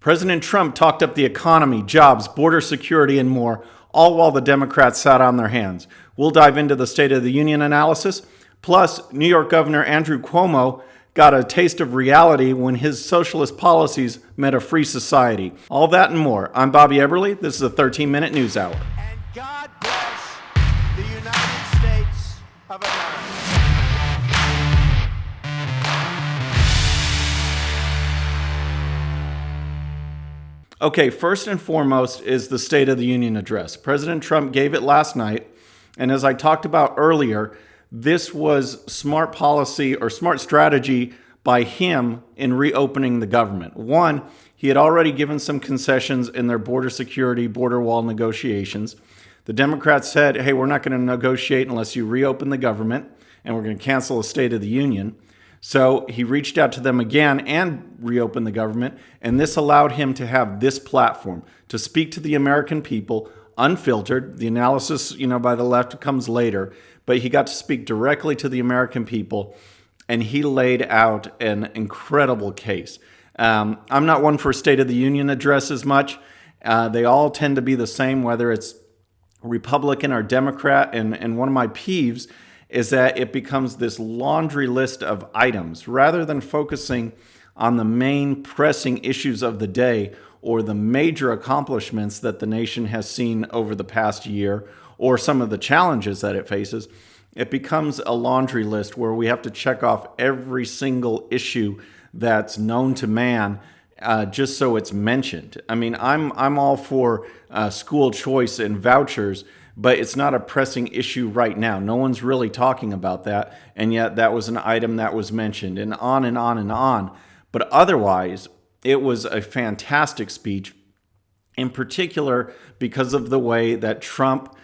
President Trump talked up the economy, jobs, border security, and more, all while the Democrats sat on their hands. We'll dive into the State of the Union analysis. Plus, New York Governor Andrew Cuomo got a taste of reality when his socialist policies met a free society. All that and more. I'm Bobby Eberle. This is a 13-minute news hour. And God bless the United States of America. Okay, first and foremost is the State of the Union address. President Trump gave it last night, and as I talked about earlier, this was smart policy or smart strategy by him in reopening the government. One, he had already given some concessions in their border security, border wall negotiations. The Democrats said, hey, we're not going to negotiate unless you reopen the government, and we're going to cancel a State of the Union. So he reached out to them again and reopened the government, and this allowed him to have this platform to speak to the American people, unfiltered. The analysis, by the left comes later, but he got to speak directly to the American people, and he laid out an incredible case. I'm not one for State of the Union addresses much. They all tend to be the same, whether it's Republican or Democrat, and one of my peeves is that it becomes this laundry list of items rather than focusing on the main pressing issues of the day or the major accomplishments that the nation has seen over the past year or some of the challenges that it faces. It becomes a laundry list where we have to check off every single issue that's known to man just so it's mentioned. I mean, I'm all for school choice and vouchers, but it's not a pressing issue right now. No one's really talking about that, and yet that was an item that was mentioned, and on and on and on. But otherwise, it was a fantastic speech, in particular because of the way that Trump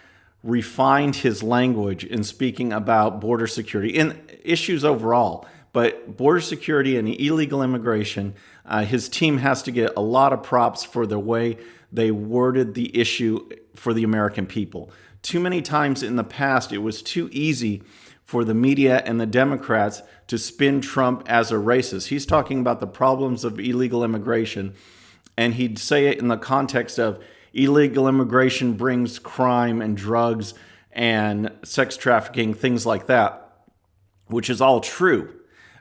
refined his language in speaking about border security and issues overall. But border security and illegal immigration, his team has to get a lot of props for the way they worded the issue for the American people. Too many times in the past, it was too easy for the media and the Democrats to spin Trump as a racist. He's talking about the problems of illegal immigration, and he'd say it in the context of illegal immigration brings crime and drugs and sex trafficking, things like that, which is all true.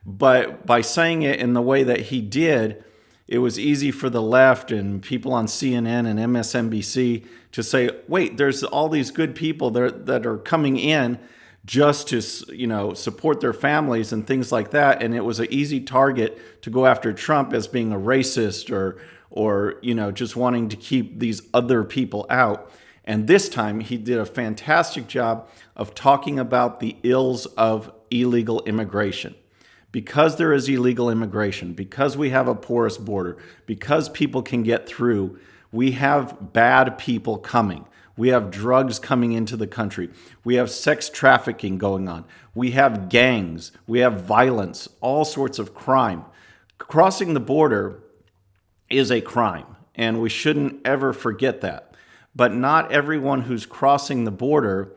But by saying it in the way that he did, it was easy for the left and people on CNN and MSNBC to say, wait, there's all these good people that are coming in just to, support their families and things like that. And it was an easy target to go after Trump as being a racist or just wanting to keep these other people out. And this time he did a fantastic job of talking about the ills of illegal immigration. Because there is illegal immigration, because we have a porous border, because people can get through, we have bad people coming. We have drugs coming into the country. We have sex trafficking going on. We have gangs. We have violence, all sorts of crime. Crossing the border is a crime, and we shouldn't ever forget that. But not everyone who's crossing the border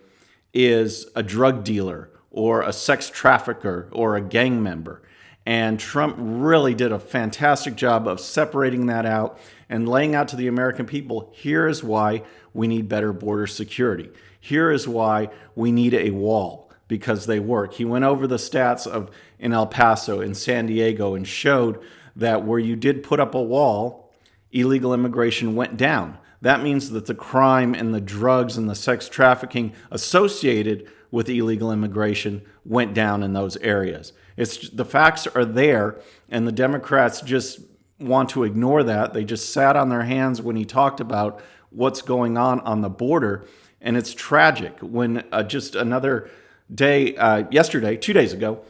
is a drug dealer or a sex trafficker or a gang member. And Trump really did a fantastic job of separating that out and laying out to the American people, here is why we need better border security. Here is why we need a wall, because they work. He went over the stats of in El Paso, in San Diego, and showed that where you did put up a wall, illegal immigration went down. That means that the crime and the drugs and the sex trafficking associated with illegal immigration went down in those areas. The facts are there, and the Democrats just want to ignore that. They just sat on their hands when he talked about what's going on the border, and it's tragic. When just another day, yesterday, 2 days ago,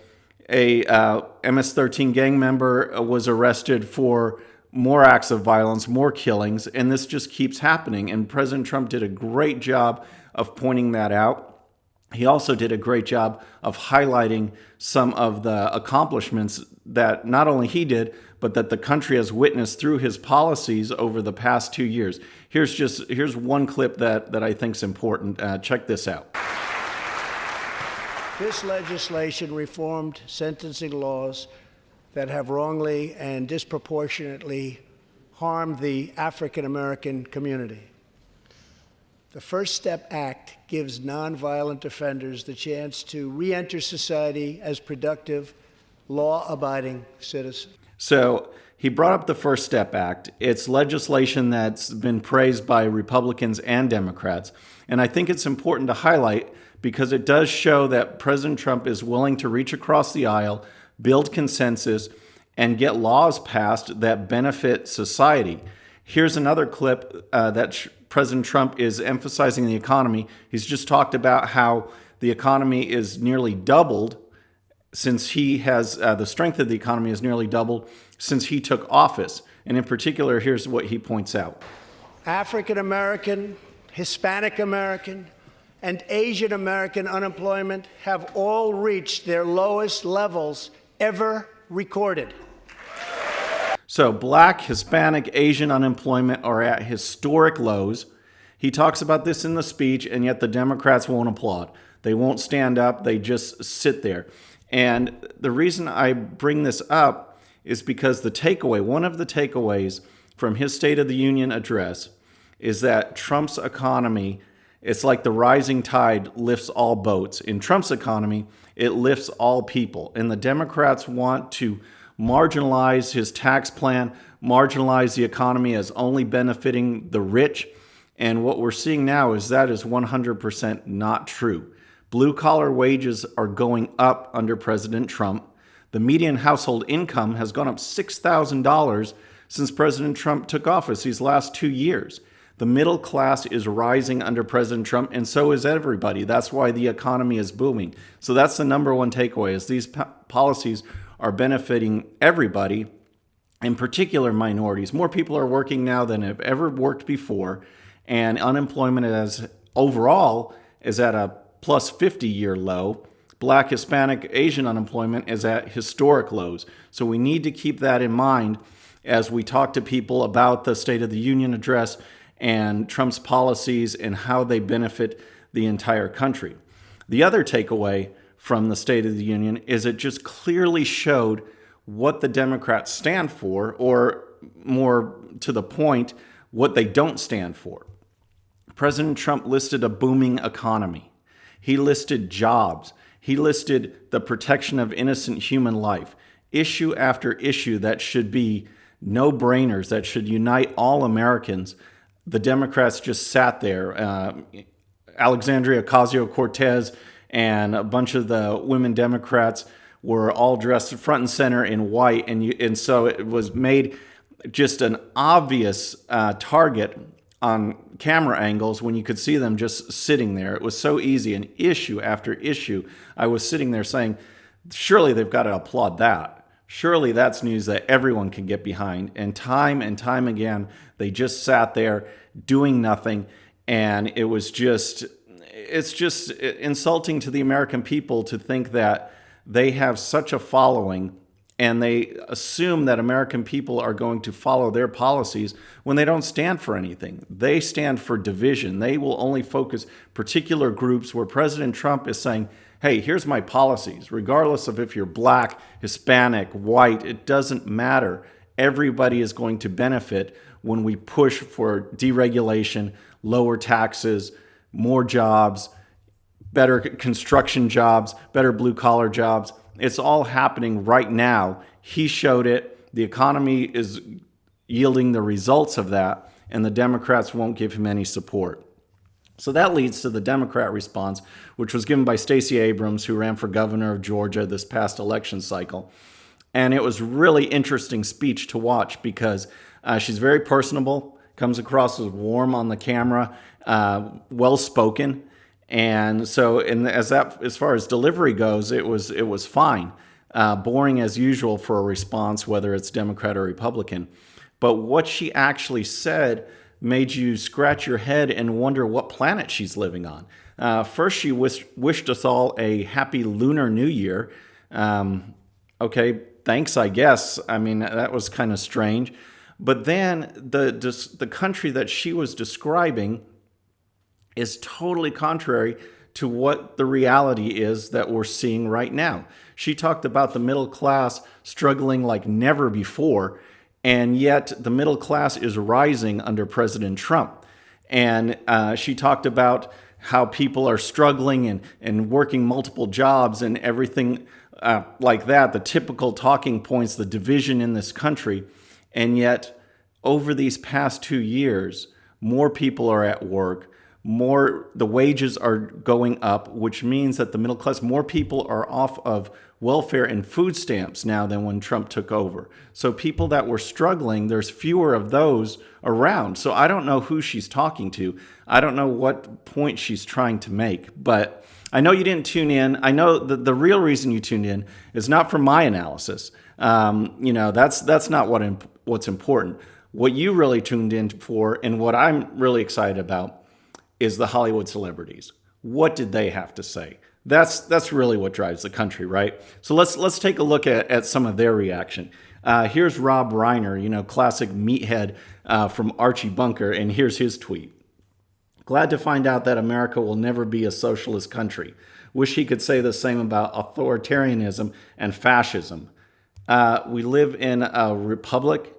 a MS-13 gang member was arrested for more acts of violence, more killings, and this just keeps happening. And President Trump did a great job of pointing that out. He also did a great job of highlighting some of the accomplishments that not only he did, but that the country has witnessed through his policies over the past 2 years. Here's one clip that I think is important. Check this out. This legislation reformed sentencing laws that have wrongly and disproportionately harm the African American community. The First Step Act gives nonviolent offenders the chance to re-enter society as productive, law-abiding citizens. So he brought up the First Step Act. It's legislation that's been praised by Republicans and Democrats. And I think it's important to highlight because it does show that President Trump is willing to reach across the aisle, build consensus, and get laws passed that benefit society. Here's another clip that President Trump is emphasizing the economy. He's just talked about how the economy is nearly doubled since he has, the strength of the economy is nearly doubled since he took office. And in particular, here's what he points out. African American, Hispanic American, and Asian American unemployment have all reached their lowest levels ever recorded. So Black, Hispanic, Asian unemployment are at historic lows. He talks about this in the speech, and yet the Democrats won't applaud. They won't stand up. They just sit there. And the reason I bring this up is because one of the takeaways from his State of the Union address is that Trump's economy, it's like the rising tide lifts all boats. In Trump's economy, it lifts all people. And the Democrats want to marginalize his tax plan, marginalize the economy as only benefiting the rich. And what we're seeing now is that is 100% not true. Blue-collar wages are going up under President Trump. The median household income has gone up $6,000 since President Trump took office these last 2 years. The middle class is rising under President Trump, and so is everybody. That's why the economy is booming. So that's the number one takeaway, is these policies are benefiting everybody, in particular minorities. More people are working now than have ever worked before, and unemployment overall is at a plus 50-year low. Black, Hispanic, Asian unemployment is at historic lows. So we need to keep that in mind as we talk to people about the State of the Union address and Trump's policies and how they benefit the entire country. The other takeaway from the State of the Union is it just clearly showed what the Democrats stand for, or more to the point, what they don't stand for. President Trump listed a booming economy. He listed jobs. He listed the protection of innocent human life. Issue after issue that should be no-brainers, that should unite all Americans. The Democrats just sat there. Alexandria Ocasio-Cortez and a bunch of the women Democrats were all dressed front and center in white, and so it was made just an obvious target on camera angles when you could see them just sitting there. It was so easy, and issue after issue, I was sitting there saying, surely they've got to applaud that. Surely that's news that everyone can get behind. And time again, they just sat there doing nothing, and it's just insulting to the American people to think that they have such a following and they assume that American people are going to follow their policies when they don't stand for anything. They stand for division. They will only focus particular groups, where President Trump is saying, hey, here's my policies. Regardless of if you're Black, Hispanic, white, it doesn't matter. Everybody is going to benefit when we push for deregulation, lower taxes, more jobs, better construction jobs, better blue-collar jobs. It's all happening right now. He showed it. The economy is yielding the results of that, and the Democrats won't give him any support. So that leads to the Democrat response, which was given by Stacey Abrams, who ran for governor of Georgia this past election cycle. And it was really interesting speech to watch because she's very personable, comes across as warm on the camera, well-spoken. And so as far as delivery goes, it was fine. Boring as usual for a response, whether it's Democrat or Republican. But what she actually said made you scratch your head and wonder what planet she's living on. First, she wished us all a happy Lunar New Year. Okay, thanks, I guess. I mean, that was kind of strange. But then the country that she was describing is totally contrary to what the reality is that we're seeing right now. She talked about the middle class struggling like never before, And yet the middle class is rising under President Trump. And she talked about how people are struggling and working multiple jobs and everything like that, the typical talking points, the division in this country. And yet over these past 2 years, more people are at work, the wages are going up, which means that the middle class, more people are off of welfare and food stamps now than when Trump took over. So people that were struggling, there's fewer of those around. So I don't know who she's talking to. I don't know what point she's trying to make, but I know you didn't tune in. I know that the real reason you tuned in is not for my analysis. That's not what's important. What you really tuned in for, and what I'm really excited about, is the Hollywood celebrities. What did they have to say? That's really what drives the country, right? So let's take a look at some of their reaction. Here's Rob Reiner, classic meathead from Archie Bunker, and here's his tweet. Glad to find out that America will never be a socialist country. Wish he could say the same about authoritarianism and fascism. We live in a republic.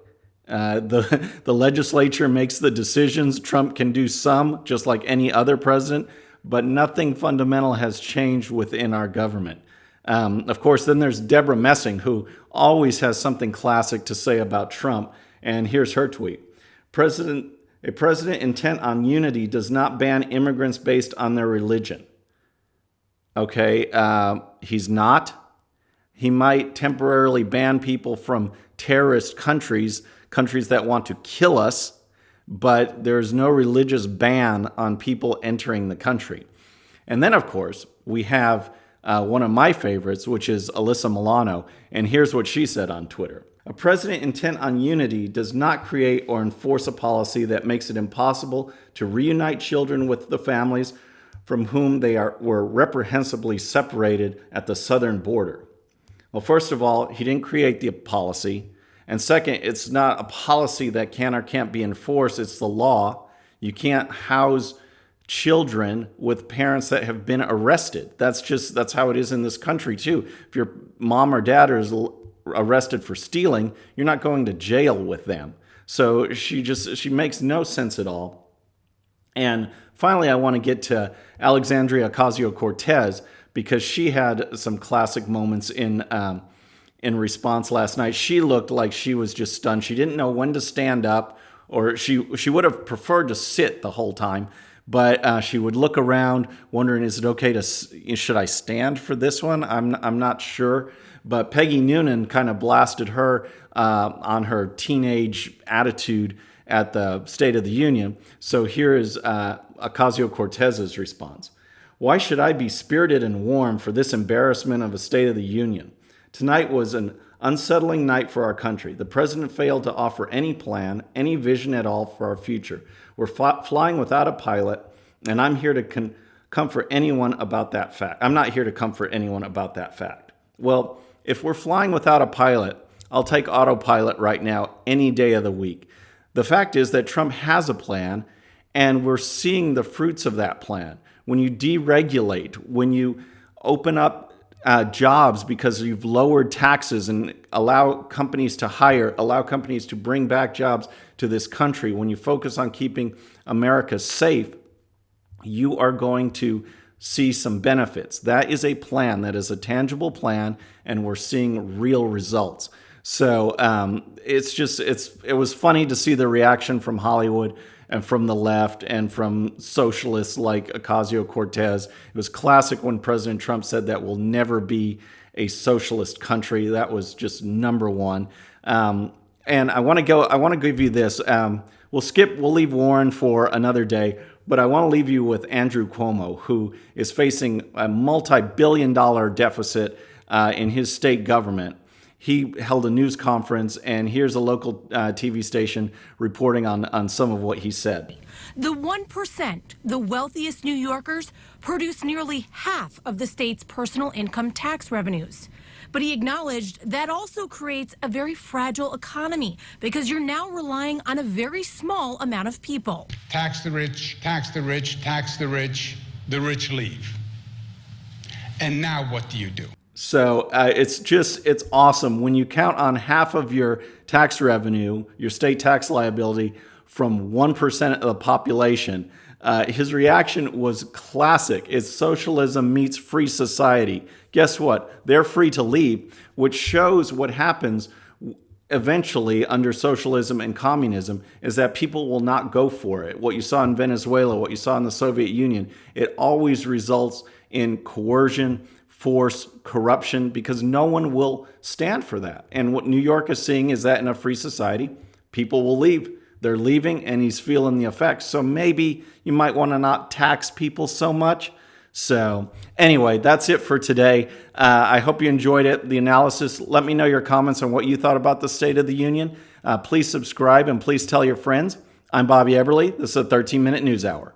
The legislature makes the decisions. Trump can do some, just like any other president, but nothing fundamental has changed within our government. Of course, then there's Deborah Messing, who always has something classic to say about Trump. And here's her tweet. A president intent on unity does not ban immigrants based on their religion. Okay, he's not. He might temporarily ban people from terrorist countries that want to kill us, but there's no religious ban on people entering the country. And then, of course, we have one of my favorites, which is Alyssa Milano, and here's what she said on Twitter. A president intent on unity does not create or enforce a policy that makes it impossible to reunite children with the families from whom they were reprehensibly separated at the southern border. Well, first of all, he didn't create the policy. And second, it's not a policy that can or can't be enforced. It's the law. You can't house children with parents that have been arrested. That's how it is in this country too. If your mom or dad is arrested for stealing, you're not going to jail with them. So she makes no sense at all. And finally, I want to get to Alexandria Ocasio-Cortez, because she had some classic moments in response last night. She looked like she was just stunned. She didn't know when to stand up, or she would have preferred to sit the whole time, but she would look around wondering, is it okay should I stand for this one? I'm not sure. But Peggy Noonan kind of blasted her on her teenage attitude at the State of the Union. So here is Ocasio-Cortez's response. Why should I be spirited and warm for this embarrassment of a State of the Union? Tonight was an unsettling night for our country. The president failed to offer any plan, any vision at all for our future. We're flying without a pilot, and I'm here to comfort anyone about that fact. I'm not here to comfort anyone about that fact. Well, if we're flying without a pilot, I'll take autopilot right now, any day of the week. The fact is that Trump has a plan, and we're seeing the fruits of that plan. When you deregulate, when you open up jobs because you've lowered taxes and allow companies to hire, allow companies to bring back jobs to this country, when you focus on keeping America safe, you are going to see some benefits. That is a plan. That is a tangible plan, and we're seeing real results. So it was funny to see the reaction from Hollywood and from the left and from socialists like Ocasio-Cortez. It was classic when President Trump said that we'll never be a socialist country. That was just number one. And I want to give you this. We'll leave Warren for another day, but I want to leave you with Andrew Cuomo, who is facing a multi-billion-dollar deficit in his state government. He held a news conference, and here's a local TV station reporting on some of what he said. The 1%, the wealthiest New Yorkers, produce nearly half of the state's personal income tax revenues. But he acknowledged that also creates a very fragile economy because you're now relying on a very small amount of people. Tax the rich, tax the rich, tax the rich leave. And now what do you do? So it's awesome when you count on half of your tax revenue, your state tax liability, from 1% of the population. His reaction was classic. It's socialism meets free society. Guess what? They're free to leave, which shows what happens eventually under socialism and communism is that people will not go for it. What you saw in Venezuela, what you saw in the Soviet Union, it always results in coercion, force, corruption, because no one will stand for that. And what New York is seeing is that in a free society, people will leave. They're leaving, and he's feeling the effects. So maybe you might want to not tax people so much. So anyway, that's it for today. I hope you enjoyed it, the analysis. Let me know your comments on what you thought about the State of the Union. Please subscribe and please tell your friends. I'm Bobby Eberly. This is a 13-minute news hour.